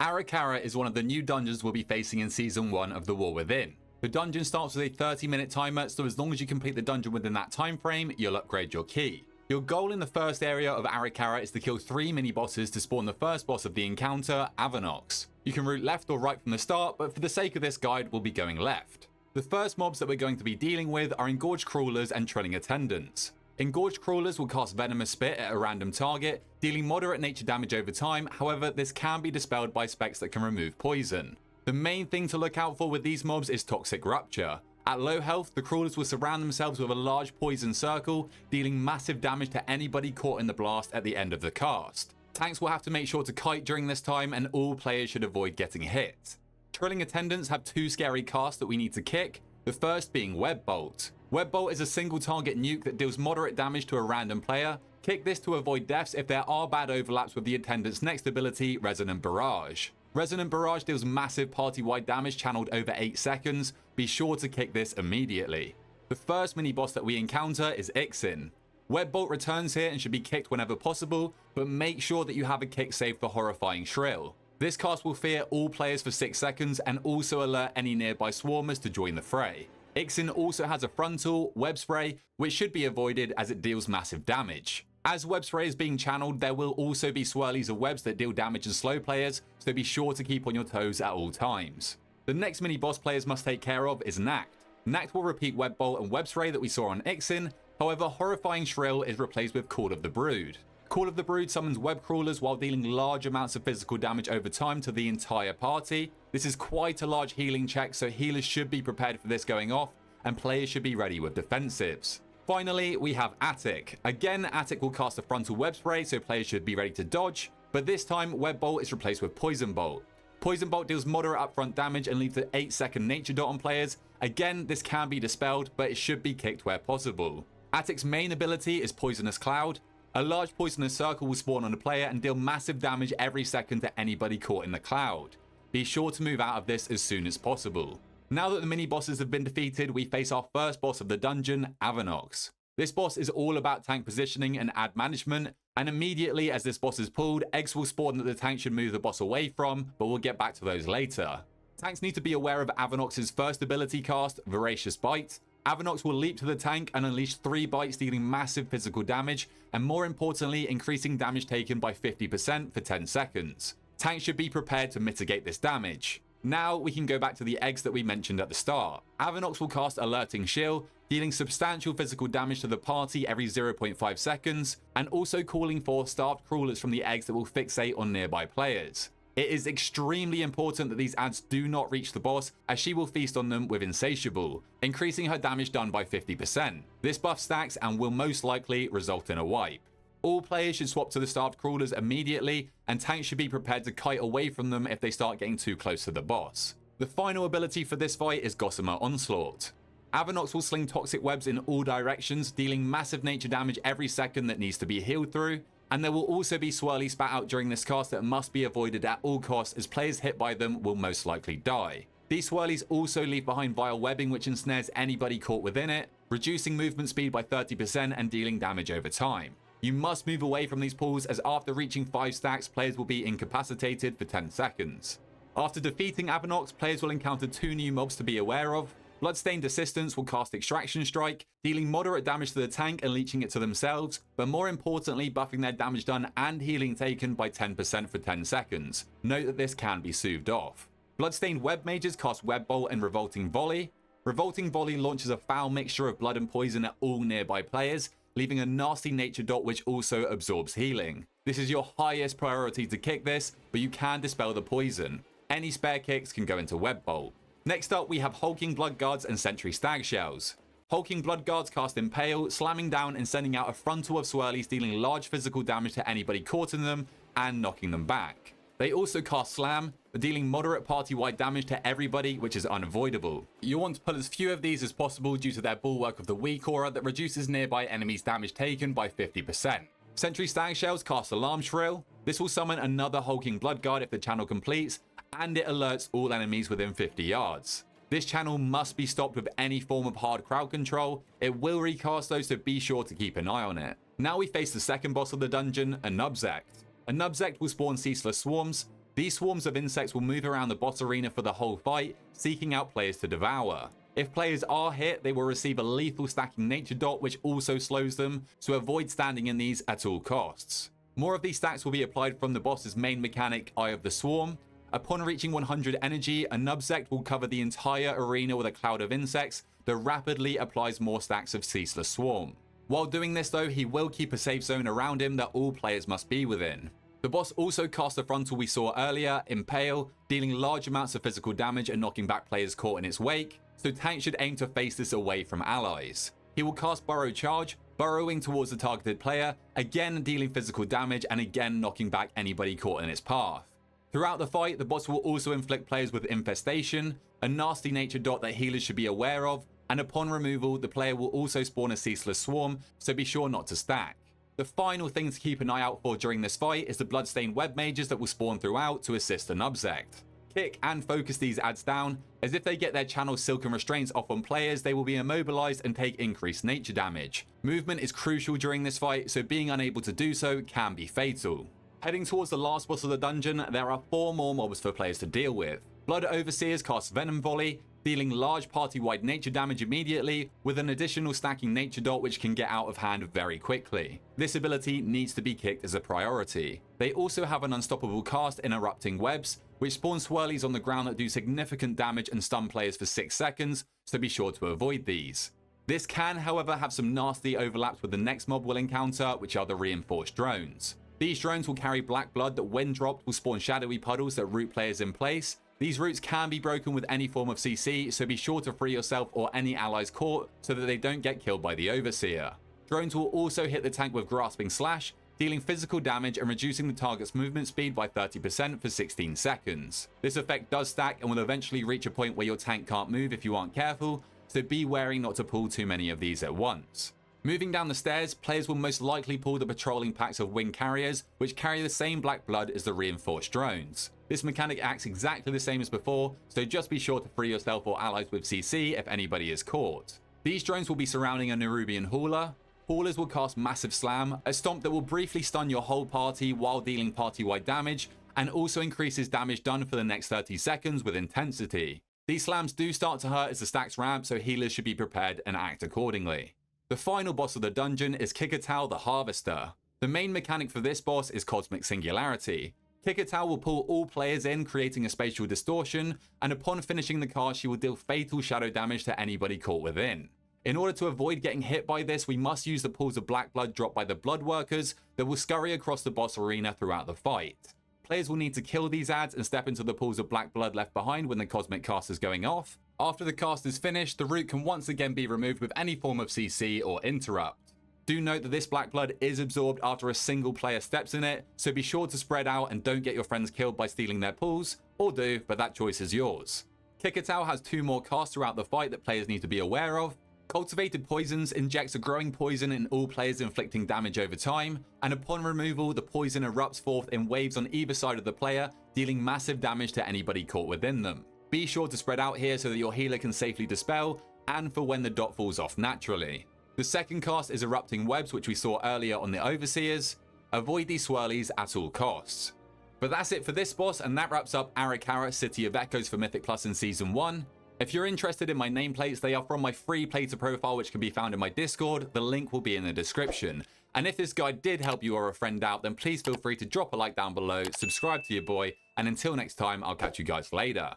Ara-Kara is one of the new dungeons we'll be facing in Season 1 of The War Within. The dungeon starts with a 30-minute timer, so as long as you complete the dungeon within that time frame, you'll upgrade your key. Your goal in the first area of Ara-Kara is to kill 3 mini-bosses to spawn the first boss of the encounter, Avanoxx. You can route left or right from the start, but for the sake of this guide, we'll be going left. The first mobs that we're going to be dealing with are Engorged Crawlers and Trilling Attendants. Engorged Crawlers will cast Venomous Spit at a random target, dealing moderate nature damage over time. However, this can be dispelled by specs that can remove poison. The main thing to look out for with these mobs is Toxic Rupture. At low health, the crawlers will surround themselves with a large poison circle, dealing massive damage to anybody caught in the blast at the end of the cast. Tanks will have to make sure to kite during this time, and all players should avoid getting hit. Trilling Attendants have 2 scary casts that we need to kick, the first being Web Bolt. Web Bolt is a single target nuke that deals moderate damage to a random player. Kick this to avoid deaths if there are bad overlaps with the Attendant's next ability, Resonant Barrage. Resonant Barrage deals massive party-wide damage channeled over 8 seconds. Be sure to kick this immediately. The first mini-boss that we encounter is Ixin. Web Bolt returns here and should be kicked whenever possible, but make sure that you have a kick saved for Horrifying Shrill. This cast will fear all players for 6 seconds and also alert any nearby swarmers to join the fray. Ixin also has a frontal, Web Spray, which should be avoided as it deals massive damage. As Web Spray is being channeled, there will also be swirlies of webs that deal damage to slow players, so be sure to keep on your toes at all times. The next mini-boss players must take care of is Nacht. Nacht will repeat Web Bolt and Web Spray that we saw on Ixin, however Horrifying Shrill is replaced with Call of the Brood. Call of the Brood summons web crawlers while dealing large amounts of physical damage over time to the entire party. This is quite a large healing check, so healers should be prepared for this going off, and players should be ready with defensives. Finally, we have Attic. Again, Attic will cast a frontal web spray, so players should be ready to dodge, but this time Web Bolt is replaced with Poison Bolt. Poison Bolt deals moderate upfront damage and leaves an 8-second nature dot on players. Again, this can be dispelled, but it should be kicked where possible. Attic's main ability is Poisonous Cloud. A large poisonous circle will spawn on a player and deal massive damage every second to anybody caught in the cloud. Be sure to move out of this as soon as possible. Now that the mini-bosses have been defeated, we face our first boss of the dungeon, Avanoxx. This boss is all about tank positioning and ad management, and immediately as this boss is pulled, eggs will spawn that the tank should move the boss away from, but we'll get back to those later. Tanks need to be aware of Avanoxx's first ability cast, Voracious Bite. Avanoxx will leap to the tank and unleash 3 bites dealing massive physical damage, and more importantly, increasing damage taken by 50% for 10 seconds. Tanks should be prepared to mitigate this damage. Now we can go back to the eggs that we mentioned at the start. Avanoxx will cast Alerting Shield, dealing substantial physical damage to the party every 0.5 seconds, and also calling for starved crawlers from the eggs that will fixate on nearby players. It is extremely important that these ads do not reach the boss, as she will feast on them with Insatiable, increasing her damage done by 50%. This buff stacks and will most likely result in a wipe. All players should swap to the starved crawlers immediately, and tanks should be prepared to kite away from them if they start getting too close to the boss. The final ability for this fight is Gossamer Onslaught. Avanoxx will sling toxic webs in all directions, dealing massive nature damage every second that needs to be healed through, and there will also be swirly spat out during this cast that must be avoided at all costs, as players hit by them will most likely die. These swirlies also leave behind vile webbing which ensnares anybody caught within it, reducing movement speed by 30% and dealing damage over time. You must move away from these pools, as after reaching 5 stacks, players will be incapacitated for 10 seconds. After defeating Avanoxx, players will encounter 2 new mobs to be aware of. Bloodstained Assistants will cast Extraction Strike, dealing moderate damage to the tank and leeching it to themselves, but more importantly buffing their damage done and healing taken by 10% for 10 seconds. Note that this can be soothed off. Bloodstained Web Mages cast Web Bolt and Revolting Volley. Revolting Volley launches a foul mixture of blood and poison at all nearby players, leaving a nasty nature dot which also absorbs healing. This is your highest priority to kick this, but you can dispel the poison. Any spare kicks can go into Web Bolt. Next up, we have Hulking Blood Guards and Sentry Stag Shells. Hulking Blood Guards cast Impale, slamming down and sending out a frontal of swirlies, dealing large physical damage to anybody caught in them and knocking them back. They also cast Slam, dealing moderate party-wide damage to everybody, which is unavoidable. You want to pull as few of these as possible due to their Bulwark of the Weak aura that reduces nearby enemies' damage taken by 50%. Sentry Stag Shells cast Alarm Shrill. This will summon another Hulking Blood Guard if the channel completes, and it alerts all enemies within 50 yards. This channel must be stopped with any form of hard crowd control. It will recast though, so be sure to keep an eye on it. Now we face the second boss of the dungeon, Anub'zekt. Anub'zekt will spawn Ceaseless Swarms. These swarms of insects will move around the boss arena for the whole fight, seeking out players to devour. If players are hit, they will receive a lethal stacking nature dot which also slows them, so avoid standing in these at all costs. More of these stacks will be applied from the boss's main mechanic, Eye of the Swarm. Upon reaching 100 energy, Anub'zekt will cover the entire arena with a cloud of insects that rapidly applies more stacks of Ceaseless Swarm. While doing this though, he will keep a safe zone around him that all players must be within. The boss also casts the frontal we saw earlier, Impale, dealing large amounts of physical damage and knocking back players caught in its wake, so tanks should aim to face this away from allies. He will cast Burrow Charge, burrowing towards the targeted player, again dealing physical damage and again knocking back anybody caught in its path. Throughout the fight, the boss will also inflict players with Infestation, a nasty nature dot that healers should be aware of, and upon removal, the player will also spawn a Ceaseless Swarm, so be sure not to stack. The final thing to keep an eye out for during this fight is the Bloodstained Web Mages that will spawn throughout to assist Anub'zekt. Kick and focus these adds down, as if they get their channel Silken Restraints off on players, they will be immobilized and take increased nature damage. Movement is crucial during this fight, so being unable to do so can be fatal. Heading towards the last boss of the dungeon, there are 4 more mobs for players to deal with. Blood Overseers cast Venom Volley, dealing large party-wide nature damage immediately, with an additional stacking nature dot which can get out of hand very quickly. This ability needs to be kicked as a priority. They also have an unstoppable cast in Erupting Webs, which spawn swirlies on the ground that do significant damage and stun players for 6 seconds, so be sure to avoid these. This can, however, have some nasty overlaps with the next mob we'll encounter, which are the Reinforced Drones. These drones will carry black blood that when dropped will spawn shadowy puddles that root players in place. These roots can be broken with any form of CC, so be sure to free yourself or any allies caught so that they don't get killed by the Overseer. Drones will also hit the tank with Grasping Slash, dealing physical damage and reducing the target's movement speed by 30% for 16 seconds. This effect does stack and will eventually reach a point where your tank can't move if you aren't careful, so be wary not to pull too many of these at once. Moving down the stairs, players will most likely pull the patrolling packs of wing carriers, which carry the same black blood as the reinforced drones. This mechanic acts exactly the same as before, so just be sure to free yourself or allies with CC if anybody is caught. These drones will be surrounding a Nerubian Hauler. Haulers will cast Massive Slam, a stomp that will briefly stun your whole party while dealing party-wide damage, and also increases damage done for the next 30 seconds with intensity. These slams do start to hurt as the stacks ramp, so healers should be prepared and act accordingly. The final boss of the dungeon is Kikatau the Harvester. The main mechanic for this boss is Cosmic Singularity. Kikatau will pull all players in, creating a spatial distortion, and upon finishing the cast, she will deal fatal shadow damage to anybody caught within. In order to avoid getting hit by this, we must use the pools of black blood dropped by the blood workers that will scurry across the boss arena throughout the fight. Players will need to kill these ads and step into the pools of black blood left behind when the cosmic cast is going off. After the cast is finished, the root can once again be removed with any form of CC or interrupt. Do note that this black blood is absorbed after a single player steps in it, so be sure to spread out and don't get your friends killed by stealing their pools, or do, but that choice is yours. Kikatau has 2 more casts throughout the fight that players need to be aware of. Cultivated Poisons injects a growing poison in all players, inflicting damage over time, and upon removal, the poison erupts forth in waves on either side of the player, dealing massive damage to anybody caught within them. Be sure to spread out here so that your healer can safely dispel, and for when the dot falls off naturally. The second cast is Erupting Webs, which we saw earlier on the Overseers. Avoid these swirlies at all costs. But that's it for this boss, and that wraps up Ara-Kara City of Echoes for Mythic Plus in Season 1. If you're interested in my nameplates, they are from my free Play to profile, which can be found in my Discord. The link will be in the description. And if this guide did help you or a friend out, then please feel free to drop a like down below, subscribe to your boy, and until next time, I'll catch you guys later.